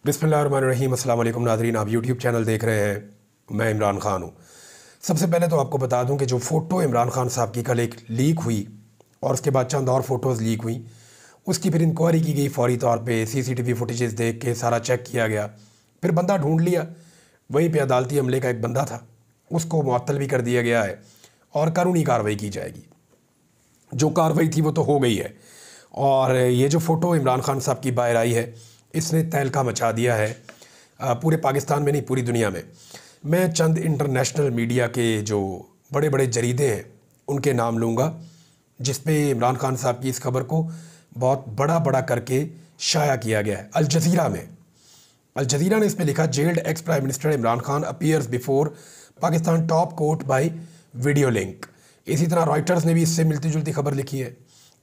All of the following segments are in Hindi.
बिस्मिल्लाहिर्रहमानिर्रहीम। अस्सलाम वालेकुम नाज़रीन, आप यूट्यूब चैनल देख रहे हैं। मैं इमरान ख़ान हूँ। सबसे पहले तो आपको बता दूं कि जो फ़ोटो इमरान ख़ान साहब की कल एक लीक हुई और उसके बाद चंद और फ़ोटोज़ लीक हुई, उसकी फिर इंक्वायरी की गई फ़ौरी तौर पे। सीसीटीवी फुटेजेस देख के सारा चेक किया गया, फिर बंदा ढूंढ लिया। वहीं पे अदालती अमले का एक बंदा था, उसको मुअत्तल भी कर दिया गया है और कानूनी कार्रवाई की जाएगी। जो कार्रवाई थी वो तो हो गई है। और ये जो फ़ोटो इमरान ख़ान साहब की बाहर आई है, इसने तहलका मचा दिया है पूरे पाकिस्तान में नहीं, पूरी दुनिया में। मैं चंद इंटरनेशनल मीडिया के जो बड़े बड़े जरीदे हैं उनके नाम लूँगा, जिस पे इमरान ख़ान साहब की इस खबर को बहुत बड़ा बड़ा करके शाया किया गया है। अल जज़ीरा में, अल जज़ीरा ने इस पर लिखा, gelled ex prime minister Imran Khan appears before Pakistan top court by video link. इसी तरह रॉयटर्स ने भी इससे मिलती जुलती खबर लिखी है।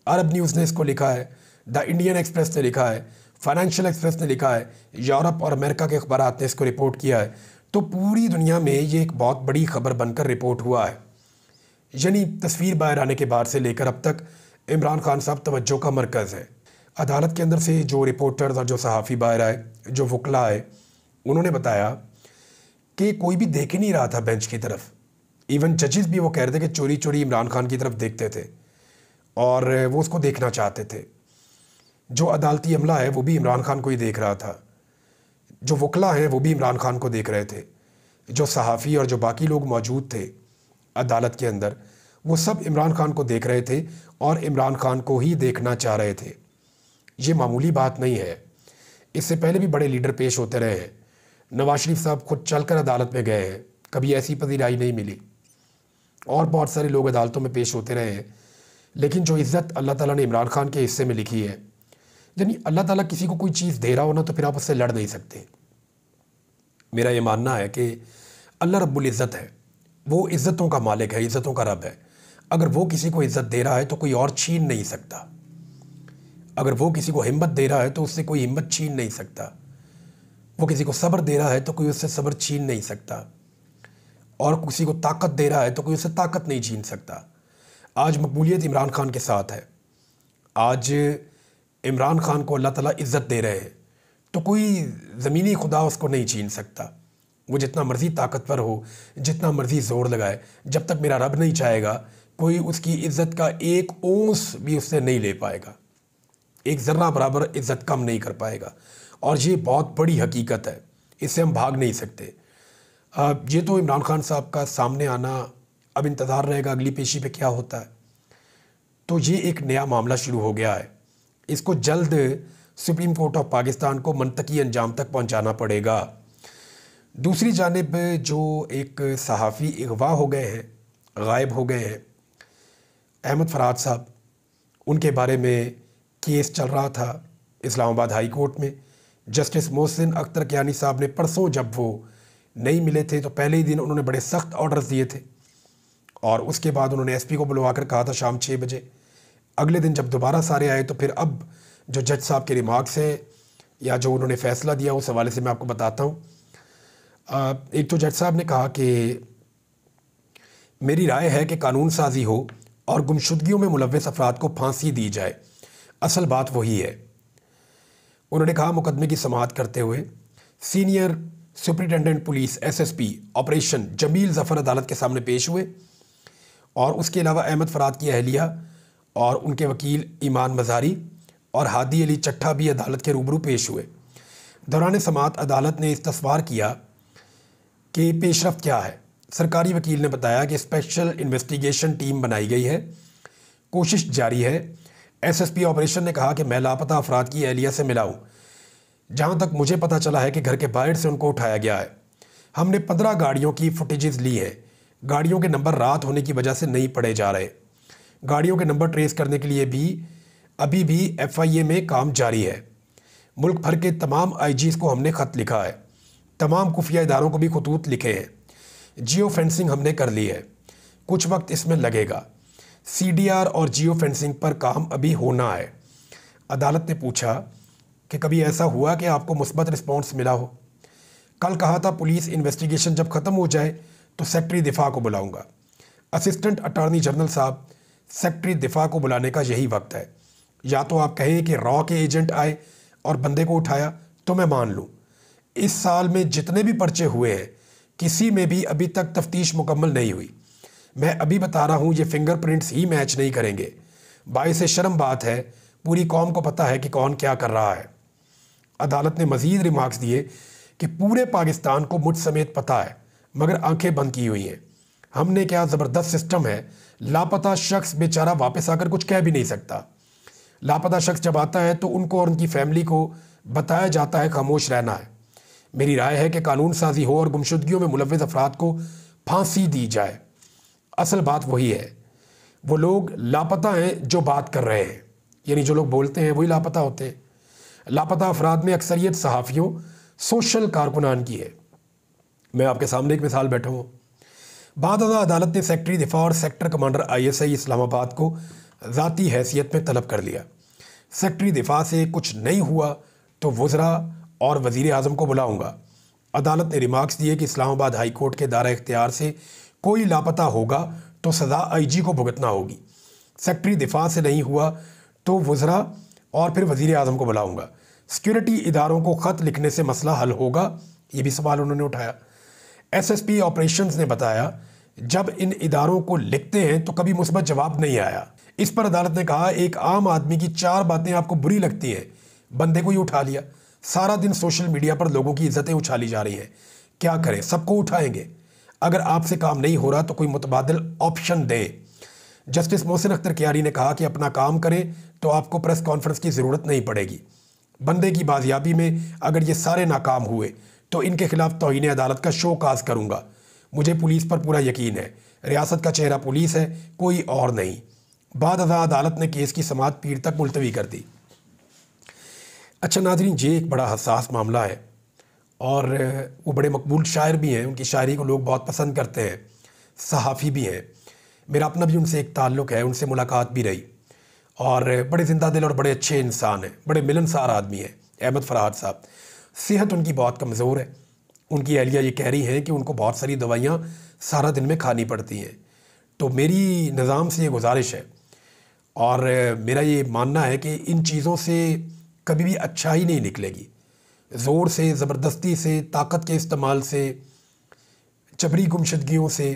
अरब न्यूज़ ने इसको लिखा है, द इंडियन एक्सप्रेस ने लिखा है, फाइनेंशियल एक्सप्रेस ने लिखा है, यूरोप और अमेरिका के अखबारात ने इसको रिपोर्ट किया है। तो पूरी दुनिया में ये एक बहुत बड़ी खबर बनकर रिपोर्ट हुआ है। यानी तस्वीर बाहर आने के बाद से लेकर अब तक इमरान खान साहब तवज्जो का मरकज़ है। अदालत के अंदर से जो रिपोर्टर्स और जो सहाफ़ी बाहर आए, जो वकला आए, उन्होंने बताया कि कोई भी देख ही नहीं रहा था बेंच की तरफ। इवन जजेस भी वो कह रहे थे कि चोरी चोरी इमरान खान की तरफ देखते थे और वो उसको देखना चाहते थे। जो अदालती अमला है वो भी इमरान खान को ही देख रहा था, जो वकला हैं वो भी इमरान खान को देख रहे थे, जो सहाफ़ी और जो बाकी लोग मौजूद थे अदालत के अंदर, वो सब इमरान खान को देख रहे थे और इमरान खान को ही देखना चाह रहे थे। ये मामूली बात नहीं है। इससे पहले भी बड़े लीडर पेश होते रहे हैं। नवाज शरीफ साहब खुद चलकर अदालत में गए हैं, कभी ऐसी पजीराई नहीं मिली। और बहुत सारे लोग अदालतों में पेश होते रहे हैं, लेकिन जो इज़्ज़त अल्लाह ताला ने इमरान खान के हिस्से में लिखी है, यानी अल्लाह ताला किसी को कोई चीज़ दे रहा हो ना, तो फिर आप उससे लड़ नहीं सकते। मेरा ये मानना है कि अल्लाह रब्बुल इज़्ज़त है, वो इज़्ज़तों का मालिक है, इज़्ज़तों का रब है। अगर वो किसी को इज़्ज़त दे रहा है तो कोई और छीन नहीं सकता। अगर वो किसी को हिम्मत दे रहा है तो उससे कोई हिम्मत छीन नहीं सकता। वो किसी को सब्र दे रहा है तो कोई उससे सब्र छीन नहीं सकता। और किसी को ताकत दे रहा है तो कोई उससे ताकत नहीं छीन सकता। आज मकबूलियत इमरान खान के साथ है। आज इमरान खान को अल्लाह ताला इज़्ज़त दे रहे हैं, तो कोई ज़मीनी खुदा उसको नहीं छीन सकता। वो जितना मर्ज़ी ताकतवर हो, जितना मर्ज़ी ज़ोर लगाए, जब तक मेरा रब नहीं चाहेगा, कोई उसकी इज़्ज़त का एक ओंस भी उससे नहीं ले पाएगा, एक ज़र्रा बराबर इज़्ज़त कम नहीं कर पाएगा। और ये बहुत बड़ी हकीकत है, इससे हम भाग नहीं सकते। ये तो इमरान खान साहब का सामने आना, अब इंतज़ार रहेगा अगली पेशी पे क्या होता है। तो ये एक नया मामला शुरू हो गया है, इसको जल्द सुप्रीम कोर्ट ऑफ पाकिस्तान को मंतकी अंजाम तक पहुंचाना पड़ेगा। दूसरी जानिब जो एक सहाफ़ी अगवा हो गए हैं, गायब हो गए हैं, अहमद फराज साहब, उनके बारे में केस चल रहा था इस्लामाबाद हाई कोर्ट में। जस्टिस मोहसिन अख्तर कियानी साहब ने परसों, जब वो नहीं मिले थे, तो पहले ही दिन उन्होंने बड़े सख्त ऑर्डर्स दिए थे और उसके बाद उन्होंने एसपी को बुलवाकर कहा था शाम 6 बजे। अगले दिन जब दोबारा सारे आए तो फिर अब जो जज साहब के रिमार्क्स हैं या जो उन्होंने फ़ैसला दिया, उस हवाले से मैं आपको बताता हूँ। एक तो जज साहब ने कहा कि मेरी राय है कि कानून साजी हो और गुमशुदगियों में मुलव्वस अफराद को फांसी दी जाए, असल बात वही है। उन्होंने कहा, मुकदमे की समाअत करते हुए senior superintendent police SSP operation Jamil Zafar अदालत के सामने पेश हुए और उसके अलावा अहमद फराद की अहलिया और उनके वकील ईमान मज़ारी और हादी अली चट्ठा भी अदालत के रूबरू पेश हुए। दौरान समाअत अदालत ने इस्तफ़सार किया कि पेशरफ्त क्या है। सरकारी वकील ने बताया कि स्पेशल इन्वेस्टिगेशन टीम बनाई गई है, कोशिश जारी है। एसएसपी ऑपरेशन ने कहा कि मैं लापता अफराद की अहलिया से मिला हूँ। जहाँ तक मुझे पता चला है कि घर के बाहर से उनको उठाया गया है। हमने 15 गाड़ियों की फुटेजेस ली हैं। गाड़ियों के नंबर रात होने की वजह से नहीं पढ़े जा रहे। गाड़ियों के नंबर ट्रेस करने के लिए भी अभी भी एफआईए में काम जारी है। मुल्क भर के तमाम आईजीज़ को हमने ख़त लिखा है, तमाम खुफिया इदारों को भी खतूत लिखे हैं। जियो फेंसिंग हमने कर ली है, कुछ वक्त इसमें लगेगा। सीडीआर और जियो फेंसिंग पर काम अभी होना है। अदालत ने पूछा कि कभी ऐसा हुआ कि आपको मुस्बत रिस्पॉन्स मिला हो? कल कहा था पुलिस इन्वेस्टिगेशन जब ख़त्म हो जाए तो सेक्रेटरी दिफा को बुलाऊंगा। असिस्टेंट अटॉर्नी जनरल साहब, सेक्रेटरी दिफा को बुलाने का यही वक्त है। या तो आप कहें कि रॉ के एजेंट आए और बंदे को उठाया तो मैं मान लूँ, इस साल में जितने भी पर्चे हुए हैं किसी में भी अभी तक तफ्तीश मुकम्मल नहीं हुई। मैं अभी बता रहा हूँ ये फिंगरप्रिंट्स ही मैच नहीं करेंगे। बाइस शर्म बात है, पूरी कौम को पता है कि कौन क्या कर रहा है। अदालत ने मज़ीद रिमार्क्स दिए कि पूरे पाकिस्तान को मुझ समेत पता है मगर आंखें बंद की हुई हैं। हमने क्या ज़बरदस्त सिस्टम है, लापता शख्स बेचारा वापस आकर कुछ कह भी नहीं सकता। लापता शख्स जब आता है तो उनको और उनकी फैमिली को बताया जाता है खामोश रहना है। मेरी राय है कि कानून साजी हो और गुमशुदगियों में मुलव्वस अफराद को फांसी दी जाए। असल बात वही है, वो लोग लापता हैं जो बात कर रहे हैं, यानी जो लोग बोलते हैं वही लापता होते हैं। लापता अफराद में अक्सरियत सहाफ़ियों, सोशल कारकुनान की है। मैं आपके सामने एक मिसाल बैठा हूँ। बाद अदालत ने सेक्रेटरी दिफा और सेक्टर कमांडर ISI इस्लामाबाद को ज़ाती हैसियत में तलब कर लिया। सेक्रेटरी दिफा से कुछ नहीं हुआ तो वज़रा और वज़ीर आज़म को बुलाऊंगा। अदालत ने रिमार्क्स दिए कि इस्लामाबाद हाई कोर्ट के दायरा इख्तियार से कोई लापता होगा तो सज़ा IG को भुगतना होगी। सेक्रेटरी दिफा से नहीं हुआ तो वज़रा और फिर वज़ीर आज़म को बुलाऊंगा। सिक्योरिटी इदारों को ख़त लिखने से मसला हल होगा, ये भी सवाल उन्होंने उठाया। SSP ऑपरेशंस ने बताया जब इन इदारों को लिखते हैं तो कभी मुस्बत जवाब नहीं आया। इस पर अदालत ने कहा एक आम आदमी की 4 बातें आपको बुरी लगती हैं, बंदे को ही उठा लिया। सारा दिन सोशल मीडिया पर लोगों की इज्जतें उछाली जा रही हैं, क्या करें, सबको उठाएंगे। अगर आपसे काम नहीं हो रहा तो कोई मुतबादिल ऑप्शन दें। जस्टिस मोहसिन अख्तर कियारी ने कहा कि अपना काम करें तो आपको प्रेस कॉन्फ्रेंस की ज़रूरत नहीं पड़ेगी। बंदे की बाजियाबी में अगर ये सारे नाकाम हुए तो इनके खिलाफ तौहीन अदालत का शोकाज करूँगा। मुझे पुलिस पर पूरा यकीन है, रियासत का चेहरा पुलिस है, कोई और नहीं। बाद अदालत ने केस की समाअत पीर तक मुलतवी कर दी। अच्छा नाज़रीन, ये एक बड़ा हसास मामला है और वो बड़े मकबूल शायर भी हैं, उनकी शायरी को लोग बहुत पसंद करते हैं, सहाफ़ी भी हैं। मेरा अपना भी उनसे एक ताल्लुक़ है, उनसे मुलाकात भी रही और बड़े ज़िंदा दिल और बड़े अच्छे इंसान हैं, बड़े मिलनसार आदमी हैं अहमद फ़रहाद साहब। सेहत उनकी बहुत कमज़ोर है। उनकी अहलिया ये कह रही हैं कि उनको बहुत सारी दवाइयाँ सारा दिन में खानी पड़ती हैं। तो मेरी निज़ाम से ये गुजारिश है और मेरा ये मानना है कि इन चीज़ों से कभी भी अच्छा ही नहीं निकलेगी। ज़ोर से, ज़बरदस्ती से, ताकत के इस्तेमाल से, जबरी गुमशुदगियों से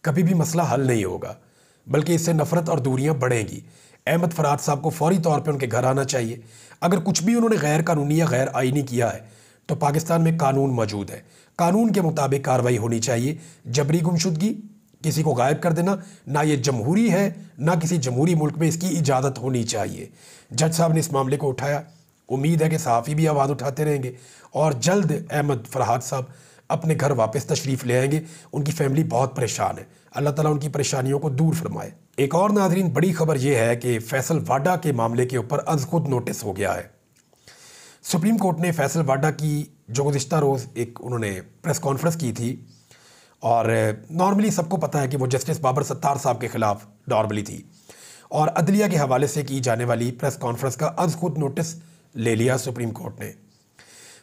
कभी भी मसला हल नहीं होगा, बल्कि इससे नफ़रत और दूरियां बढ़ेंगी। अहमद फ़रहाद साहब को फ़ौरी तौर पे उनके घर आना चाहिए। अगर कुछ भी उन्होंने गैर कानूनी या गैर आइनी किया है तो पाकिस्तान में कानून मौजूद है, कानून के मुताबिक कार्रवाई होनी चाहिए। जबरी गुमशुदगी, किसी को गायब कर देना, ना ये जमहूरी है ना किसी जमहूरी मुल्क में इसकी इजाज़त होनी चाहिए। जज साहब ने इस मामले को उठाया, उम्मीद है कि सहाफ़ी भी आवाज़ उठाते रहेंगे और जल्द अहमद फ़रहाद साहब अपने घर वापस तशरीफ़ ले आएंगे। उनकी फैमिली बहुत परेशान है, अल्लाह ताला उनकी परेशानियों को दूर फरमाए। एक और नाज़रीन बड़ी खबर यह है कि फैसल वाडा के मामले के ऊपर अज़ खुद नोटिस हो गया है। सुप्रीम कोर्ट ने फैसल वाडा की जो गुज़िश्ता रोज़ एक उन्होंने प्रेस कॉन्फ्रेंस की थी और नॉर्मली सबको पता है कि वो जस्टिस बाबर सत्तार साहब के ख़िलाफ़ नॉर्मली थी और अदलिया के हवाले से की जाने वाली प्रेस कॉन्फ्रेंस का अज़ खुद नोटिस ले लिया सुप्रीम कोर्ट ने।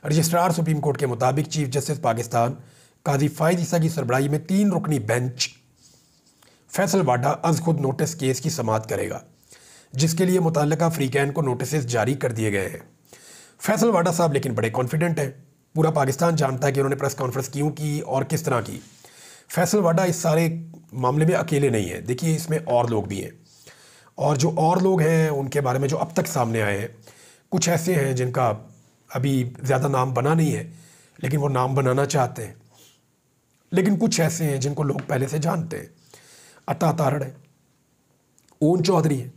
रजिस्ट्रार सुप्रीम कोर्ट के मुताबिक चीफ जस्टिस पाकिस्तान काजी फ़ाइज़ ईसा की सरबराही में 3 रुकनी बेंच फैसल वाडा अज़ खुद नोटिस केस की समाअत करेगा, जिसके लिए मुतल्लिका फ्रीकैन को नोटिस जारी कर दिए गए हैं। फैसल वाडा साहब लेकिन बड़े कॉन्फिडेंट हैं, पूरा पाकिस्तान जानता है कि उन्होंने प्रेस कॉन्फ्रेंस क्यों की और किस तरह की। फैसल वाडा इस सारे मामले में अकेले नहीं है, देखिए इसमें और लोग भी हैं और जो और लोग हैं उनके बारे में जो अब तक सामने आए हैं, कुछ ऐसे हैं जिनका अभी ज़्यादा नाम बना नहीं है लेकिन वो नाम बनाना चाहते हैं, लेकिन कुछ ऐसे हैं जिनको लोग पहले से जानते हैं। अता तारड़ है, ओन चौधरी है,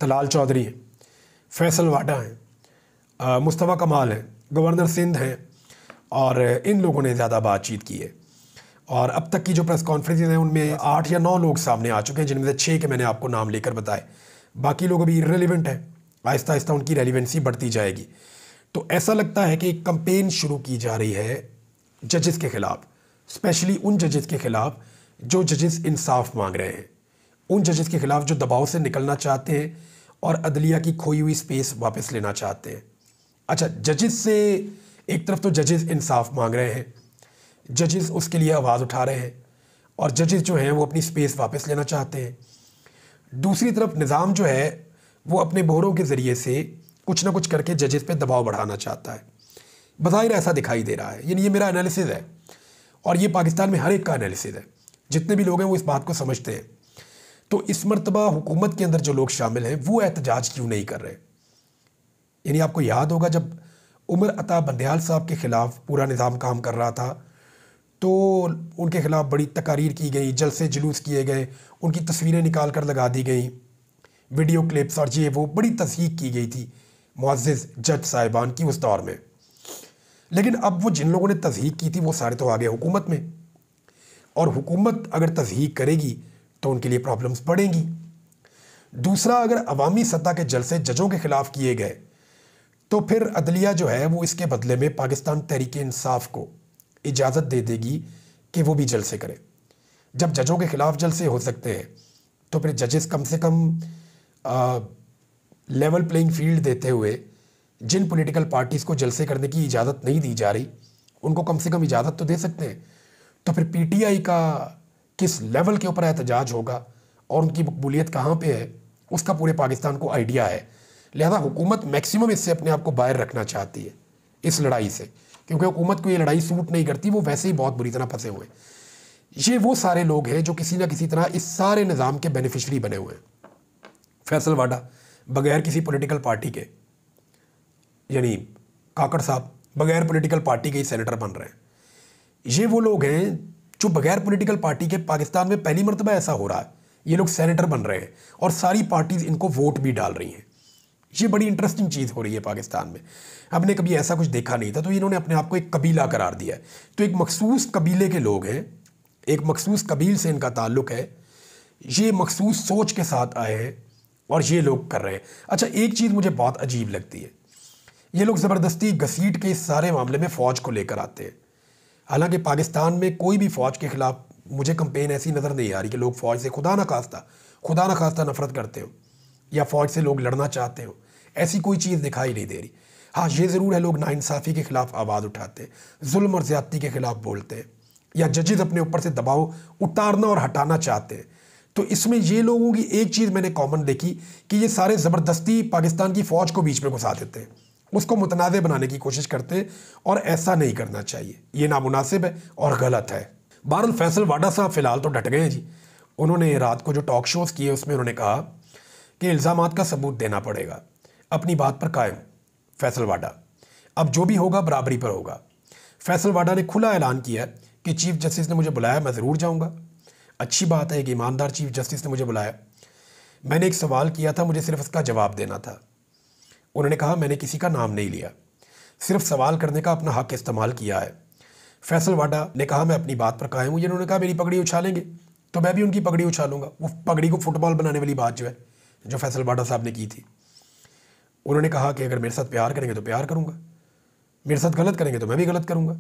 तलाल चौधरी है, फैसल वाडा हैं, मुस्तफ़ा कमाल हैं, गवर्नर सिंध हैं और इन लोगों ने ज़्यादा बातचीत की है। और अब तक की जो प्रेस कॉन्फ्रेंसेज हैं उनमें 8 या 9 लोग सामने आ चुके हैं, जिनमें से 6 के मैंने आपको नाम लेकर बताए, बाकी लोग अभी इररिलेवेंट हैं। आहिस्ता आहिस्ता उनकी रेलिवेंसी बढ़ती जाएगी। तो ऐसा लगता है कि एक कंपेन शुरू की जा रही है जजेस के ख़िलाफ़, स्पेशली उन जजेस के ख़िलाफ़ जो जजेस इंसाफ मांग रहे हैं, उन जजेस के ख़िलाफ़ जो दबाव से निकलना चाहते हैं और अदलिया की खोई हुई स्पेस वापस लेना चाहते हैं। अच्छा, जजेस से एक तरफ तो जजेस इंसाफ मांग रहे हैं, जजेस उसके लिए आवाज़ उठा रहे हैं और जजेस जो हैं वो अपनी स्पेस वापस लेना चाहते हैं। दूसरी तरफ निज़ाम जो है वो अपने बोहरों के ज़रिए से कुछ ना कुछ करके जजेस पे दबाव बढ़ाना चाहता है। बज़ाहिर ऐसा दिखाई दे रहा है, यानी ये मेरा एनालिसिस है और ये पाकिस्तान में हर एक का एनालिसिस है। जितने भी लोग हैं वो इस बात को समझते हैं। तो इस मरतबा हुकूमत के अंदर जो लोग शामिल हैं वो एहतजाज क्यों नहीं कर रहे? यानी आपको याद होगा जब उमर अता बंदयाल साहब के ख़िलाफ़ पूरा निज़ाम काम कर रहा था तो उनके ख़िलाफ़ बड़ी तकारीर की गई, जलसे जुलूस किए गए, उनकी तस्वीरें निकाल कर लगा दी गई, वीडियो क्लिप्स और ये वो बड़ी तज़हीक की गई थी मुअज़्ज़िज़ जज साहिबान की उस दौर में। लेकिन अब वो जिन लोगों ने तज़हीक की थी वो सारे तो आ गए हुकूमत में, और हुकूमत अगर तज़हीक करेगी तो उनके लिए प्रॉब्लम्स बढ़ेंगी। दूसरा, अगर अवामी सतह के जलसे जजों के ख़िलाफ़ किए गए तो फिर अदलिया जो है वो इसके बदले में पाकिस्तान तहरीक इंसाफ को इजाज़त दे देगी कि वो भी जलसे करे। जब जजों के ख़िलाफ़ जलसे हो सकते हैं तो फिर जजेस कम से कम लेवल प्लेइंग फील्ड देते हुए जिन पॉलिटिकल पार्टीज़ को जलसे करने की इजाज़त नहीं दी जा रही उनको कम से कम इजाज़त तो दे सकते हैं। तो फिर पीटीआई का किस लेवल के ऊपर एहतजाज होगा और उनकी मकबूलियत कहाँ पे है उसका पूरे पाकिस्तान को आइडिया है। लिहाजा हुकूमत मैक्सिमम इससे अपने आप को बाहर रखना चाहती है इस लड़ाई से, क्योंकि हुकूमत को ये लड़ाई सूट नहीं करती, वो वैसे ही बहुत बुरी तरह फंसे हुए हैं। ये वो सारे लोग हैं जो किसी ना किसी तरह इस सारे निज़ाम के बेनिफिशरी बने हुए हैं। फैसल वाडा बगैर किसी पॉलिटिकल पार्टी के, यानी काकड़ साहब बगैर पॉलिटिकल पार्टी के ही सेनेटर बन रहे हैं। ये वो लोग हैं जो बगैर पॉलिटिकल पार्टी के पाकिस्तान में पहली मरतबा ऐसा हो रहा है, ये लोग सेनेटर बन रहे हैं और सारी पार्टीज़ इनको वोट भी डाल रही हैं। ये बड़ी इंटरेस्टिंग चीज़ हो रही है पाकिस्तान में। हमने कभी ऐसा कुछ देखा नहीं था, तो इन्होंने अपने आप को एक कबीला करार दिया है। तो एक मखसूस कबीले के लोग हैं, एक मखसूस कबील से इनका ताल्लुक़ है, ये मखसूस सोच के साथ आए हैं और ये लोग कर रहे हैं। अच्छा, एक चीज़ मुझे बहुत अजीब लगती है, ये लोग ज़बरदस्ती घसीट के इस सारे मामले में फ़ौज को लेकर आते हैं। हालांकि पाकिस्तान में कोई भी फ़ौज के ख़िलाफ़ मुझे कंपेन ऐसी नज़र नहीं आ रही कि लोग फ़ौज से खुदा ना खास्ता नफ़रत करते हो या फ़ौज से लोग लड़ना चाहते हो, ऐसी कोई चीज़ दिखाई नहीं दे रही। हाँ, ये ज़रूर है लोग नाइंसाफ़ी के ख़िलाफ़ आवाज़ उठाते हैं, जुल्म और ज़्यादती के ख़िलाफ़ बोलते हैं, या जजेस अपने ऊपर से दबाव उतारना और हटाना चाहते हैं। तो इसमें ये लोगों की एक चीज़ मैंने कॉमन देखी कि ये सारे ज़बरदस्ती पाकिस्तान की फ़ौज को बीच में घुसा देते हैं, उसको मुतनाज़ बनाने की कोशिश करते हैं, और ऐसा नहीं करना चाहिए, ये नामुनासिब है और गलत है। बहरहाल फैसल वाडा साहब फ़िलहाल तो डट गए हैं जी। उन्होंने रात को जो टॉक शोज़ किए उसमें उन्होंने कहा कि इल्ज़ामात का सबूत देना पड़ेगा, अपनी बात पर कायम फैसल वाडा, अब जो भी होगा बराबरी पर होगा। फैसल वाडा ने खुला ऐलान किया कि चीफ़ जस्टिस ने मुझे बुलाया, मैं ज़रूर जाऊँगा। अच्छी बात है कि ईमानदार चीफ़ जस्टिस ने मुझे बुलाया। मैंने एक सवाल किया था, मुझे सिर्फ उसका जवाब देना था। उन्होंने कहा मैंने किसी का नाम नहीं लिया, सिर्फ सवाल करने का अपना हक़ इस्तेमाल किया है। फैसल वाडा ने कहा मैं अपनी बात पर कायम हूँ। इन्होंने कहा मेरी पगड़ी उछालेंगे तो मैं भी उनकी पगड़ी उछालूंगा। वो पगड़ी को फुटबॉल बनाने वाली बात जो है, जो फैसल वाडा साहब ने की थी। उन्होंने कहा कि अगर मेरे साथ प्यार करेंगे तो प्यार करूँगा, मेरे साथ गलत करेंगे तो मैं भी गलत करूँगा।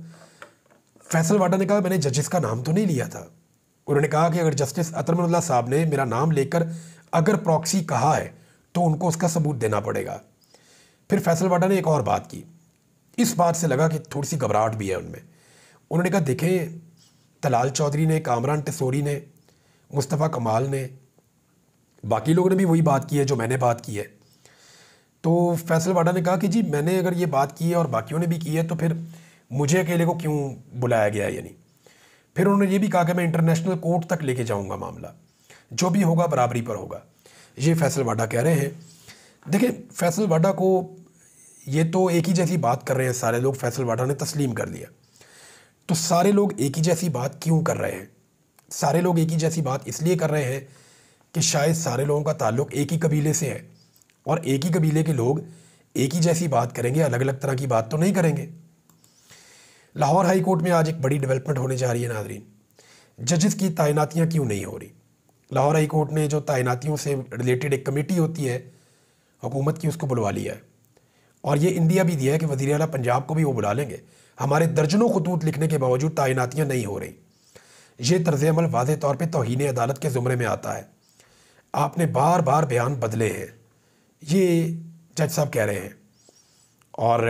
फैसल वाडा ने कहा मैंने जजेस का नाम तो नहीं लिया था। उन्होंने कहा कि अगर जस्टिस अतरमल्ला साहब ने मेरा नाम लेकर अगर प्रॉक्सी कहा है तो उनको उसका सबूत देना पड़ेगा। फिर फैसल वाडा ने एक और बात की, इस बात से लगा कि थोड़ी सी घबराहट भी है उनमें। उन्होंने कहा देखें, तलाल चौधरी ने, कामरान टिसोरी ने, मुस्तफ़ा कमाल ने, बाकी लोगों ने भी वही बात की है जो मैंने बात की है। तो फैसल वाडा ने कहा कि जी मैंने अगर ये बात की है और बाकियों ने भी की है तो फिर मुझे अकेले को क्यों बुलाया गया है। यानी फिर उन्होंने ये भी कहा कि मैं इंटरनेशनल कोर्ट तक लेके जाऊंगा मामला, जो भी होगा बराबरी पर होगा। ये फैसल वाडा कह रहे हैं। देखिए, फैसल वाडा को ये तो एक ही जैसी बात कर रहे हैं सारे लोग, फैसल वाडा ने तस्लीम कर लिया। तो सारे लोग एक ही जैसी बात क्यों कर रहे हैं? सारे लोग एक ही जैसी बात इसलिए कर रहे हैं कि शायद सारे लोगों का ताल्लुक़ एक ही कबीले से है, और एक ही कबीले के लोग एक ही जैसी बात करेंगे, अलग अलग तरह की बात तो नहीं करेंगे। लाहौर हाई कोर्ट में आज एक बड़ी डेवलपमेंट होने जा रही है नाज़रीन। जजेस की तैनातियाँ क्यों नहीं हो रही? लाहौर हाई कोर्ट ने जो तैनातियों से रिलेटेड एक कमेटी होती है हुकूमत की, उसको बुलवा लिया है, और ये इंडिया भी दिया है कि वज़ीर आला पंजाब को भी वो बुला लेंगे। हमारे दर्जनों खतूत लिखने के बावजूद तैनातियाँ नहीं हो रही। ये तर्ज़ अमल वाज़ेह तौर पर तौहीन अदालत के ज़ुमरे में आता है। आपने बार बार बयान बदले हैं, ये जज साहब कह रहे हैं, और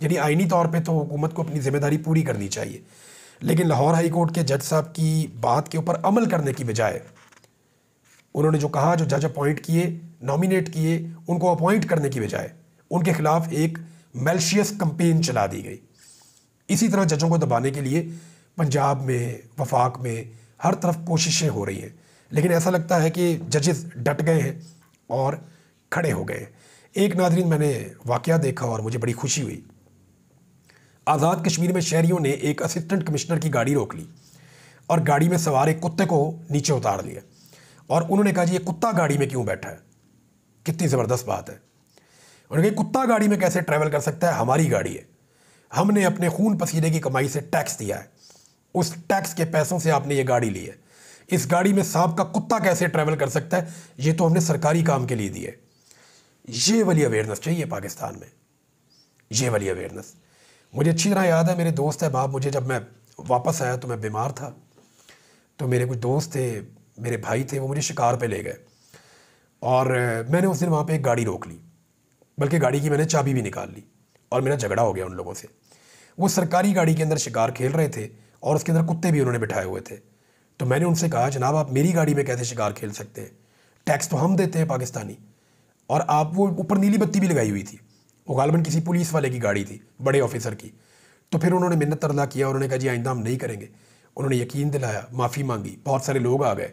यानी आइनी तौर पे तो हुकूमत को अपनी ज़िम्मेदारी पूरी करनी चाहिए। लेकिन लाहौर हाई कोर्ट के जज साहब की बात के ऊपर अमल करने की बजाय उन्होंने जो कहा, जो जज अपॉइंट किए, नॉमिनेट किए, उनको अपॉइंट करने की बजाय उनके ख़िलाफ़ एक मैलिशियस कंपेन चला दी गई। इसी तरह जजों को दबाने के लिए पंजाब में, वफाक में, हर तरफ कोशिशें हो रही हैं, लेकिन ऐसा लगता है कि जजेस डट गए हैं और खड़े हो गए हैं। एक नाज़रीन मैंने वाक़या देखा और मुझे बड़ी खुशी हुई। आज़ाद कश्मीर में शहरियों ने एक असिस्टेंट कमिश्नर की गाड़ी रोक ली और गाड़ी में सवार एक कुत्ते को नीचे उतार लिया और उन्होंने कहा जी ये कुत्ता गाड़ी में क्यों बैठा है। कितनी ज़बरदस्त बात है। उन्होंने कहा कुत्ता गाड़ी में कैसे ट्रैवल कर सकता है, हमारी गाड़ी है, हमने अपने खून पसीने की कमाई से टैक्स दिया है, उस टैक्स के पैसों से आपने ये गाड़ी ली है, इस गाड़ी में सांप का कुत्ता कैसे ट्रैवल कर सकता है, ये तो हमने सरकारी काम के लिए दी है। ये वाली अवेयरनेस चाहिए पाकिस्तान में, ये वाली अवेयरनेस। मुझे अच्छी तरह याद है, मेरे दोस्त है बाप, मुझे जब मैं वापस आया तो मैं बीमार था, तो मेरे कुछ दोस्त थे, मेरे भाई थे, वो मुझे शिकार पे ले गए और मैंने उस दिन वहाँ पे एक गाड़ी रोक ली, बल्कि गाड़ी की मैंने चाबी भी निकाल ली और मेरा झगड़ा हो गया उन लोगों से। वो सरकारी गाड़ी के अंदर शिकार खेल रहे थे और उसके अंदर कुत्ते भी उन्होंने बिठाए हुए थे। तो मैंने उनसे कहा जनाब आप मेरी गाड़ी में कैसे शिकार खेल सकते हैं, टैक्स तो हम देते हैं पाकिस्तानी, और आप, वो ऊपर नीली बत्ती भी लगाई हुई थी, वो गालबन किसी पुलिस वाले की गाड़ी थी, बड़े ऑफिसर की। तो फिर उन्होंने मिन्नत तरला किया, उन्होंने कहा जी आइंदा हम नहीं करेंगे। उन्होंने यकीन दिलाया, माफ़ी मांगी, बहुत सारे लोग आ गए।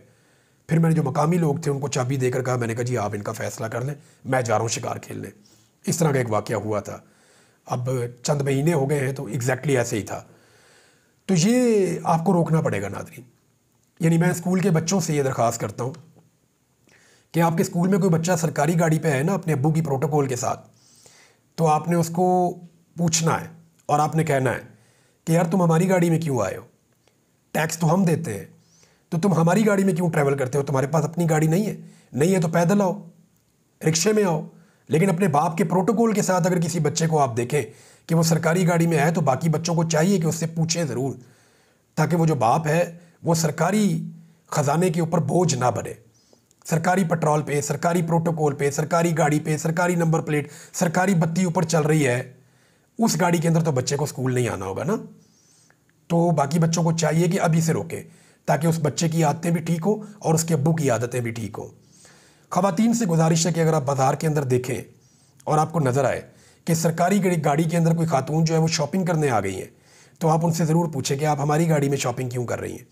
फिर मैंने जो मकामी लोग थे उनको चाबी देकर कहा, मैंने कहा जी आप इनका फ़ैसला कर लें, मैं जा रहा हूँ शिकार खेलने। इस तरह का एक वाक़या हुआ था। अब चंद महीने हो गए हैं तो एग्जैक्टली ऐसे ही था। तो ये आपको रोकना पड़ेगा नाज़रीन। यानी मैं स्कूल के बच्चों से ये दरख्वास्त करता हूँ कि आपके स्कूल में कोई बच्चा सरकारी गाड़ी पे है ना अपने अब्बू की प्रोटोकॉल के साथ, तो आपने उसको पूछना है और आपने कहना है कि यार तुम हमारी गाड़ी में क्यों आए हो, टैक्स तो हम देते हैं, तो तुम हमारी गाड़ी में क्यों ट्रैवल करते हो, तुम्हारे पास अपनी गाड़ी नहीं है? नहीं है तो पैदल आओ, रिक्शे में आओ। लेकिन अपने बाप के प्रोटोकॉल के साथ अगर किसी बच्चे को आप देखें कि वो सरकारी गाड़ी में आए, तो बाकी बच्चों को चाहिए कि उससे पूछें ज़रूर, ताकि वो जो बाप है वो सरकारी ख़जाने के ऊपर बोझ ना बने। सरकारी पेट्रोल पे, सरकारी प्रोटोकॉल पे, सरकारी गाड़ी पे, सरकारी नंबर प्लेट, सरकारी बत्ती ऊपर चल रही है, उस गाड़ी के अंदर तो बच्चे को स्कूल नहीं आना होगा ना। तो बाकी बच्चों को चाहिए कि अभी से रोकें, ताकि उस बच्चे की आदतें भी ठीक हो और उसके अब्बू की आदतें भी ठीक हो। ख़वातीन से गुजारिश है कि अगर आप बाज़ार के अंदर देखें और आपको नज़र आए कि सरकारी गाड़ी के अंदर कोई खातून जो है वो शॉपिंग करने आ गई हैं, तो आप उनसे ज़रूर पूछें कि आप हमारी गाड़ी में शॉपिंग क्यों कर रही हैं,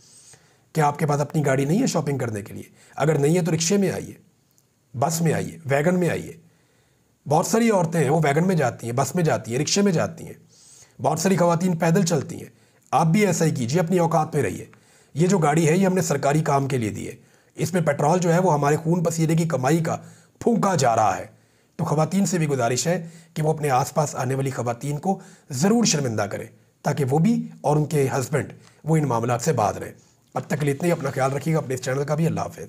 क्या आपके पास अपनी गाड़ी नहीं है शॉपिंग करने के लिए? अगर नहीं है तो रिक्शे में आइए, बस में आइए, वैगन में आइए। बहुत सारी औरतें हैं वो वैगन में जाती हैं, बस में जाती हैं, रिक्शे में जाती हैं, बहुत सारी ख़वातीन पैदल चलती हैं। आप भी ऐसा ही कीजिए, अपनी औकात में रहिए। ये जो गाड़ी है ये हमने सरकारी काम के लिए दी है, इसमें पेट्रोल जो है वो हमारे खून पसीने की कमाई का फूंका जा रहा है। तो ख़वातीन से भी गुजारिश है कि वो अपने आसपास आने वाली ख़वातीन को ज़रूर शर्मिंदा करें, ताकि वो भी और उनके हस्बैंड वो इन मामलों से बाज रहें। अब तक के लिए इतना ही। अपना ख्याल रखिएगा, अपने इस चैनल का भी। अल्लाह हाफ़िज़।